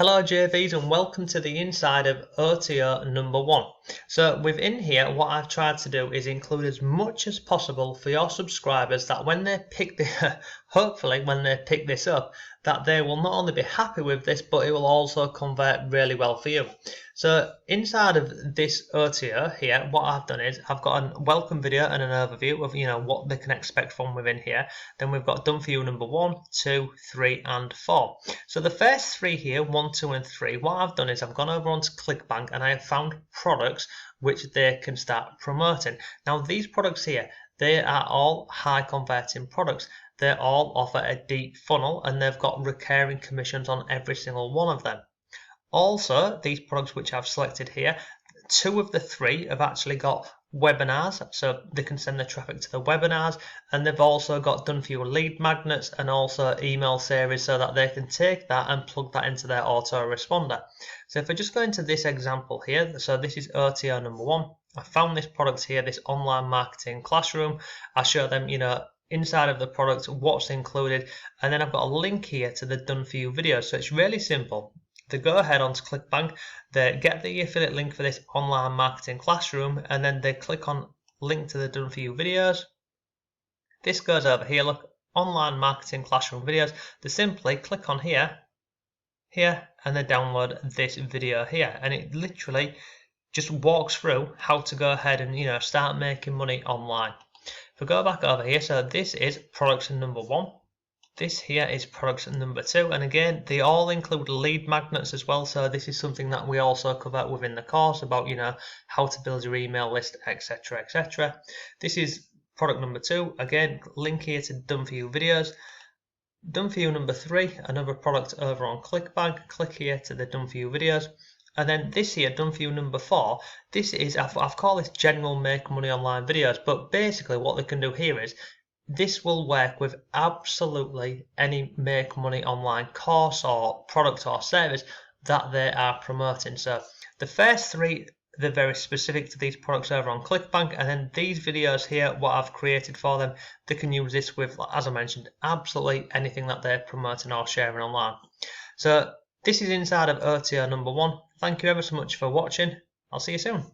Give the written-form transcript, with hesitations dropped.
Hello JVs and welcome to the inside of OTO number 1. So within here what I've tried to do is include as much as possible for your subscribers that when they pick hopefully when they pick this up that they will not only be happy with this but it will also convert really well for you. So inside of this OTO here what I've done is I've got a welcome video and an overview of what they can expect from within here. Then we've got done for you number 1, 2, 3 and 4. So the first three here, 1, 2 and 3, what I've done is I've gone over onto ClickBank and I have found products which they can start promoting. Now these products here, they are all high converting products. They all offer a deep funnel and they've got recurring commissions on every single one of them. Also, these products which I've selected here, 2 of the 3 have actually got webinars, so they can send the traffic to the webinars, and they've also got done for you lead magnets and also email series so that they can take that and plug that into their autoresponder. So if I just go into this example here, so this is OTO number 1. I found this product here, this online marketing classroom. I show them, inside of the product what's included, and then I've got a link here to the done for you videos. So it's really simple. They go ahead onto ClickBank, they get the affiliate link for this online marketing classroom, and then they click on link to the done for you videos. This goes over here, look, online marketing classroom videos. They simply click on here, and they download this video here, and it literally just walks through how to go ahead and start making money online. If we go back over here, so this is product number 1. This here is product number 2, and again they all include lead magnets as well, so this is something that we also cover within the course about how to build your email list, etc, etc. This is product number 2, again link here to done for you videos. Done for you number 3, another product over on ClickBank, click here to the done for you videos. And then this here, done for you number 4, this is, I've called this general make money online videos, but basically what they can do here is this will work with absolutely any make money online course or product or service that they are promoting. So the first 3, they're very specific to these products over on ClickBank, and then these videos here, what I've created for them, they can use this with, as I mentioned, absolutely anything that they're promoting or sharing online. So this is inside of OTO number 1. Thank you ever so much for watching. I'll see you soon.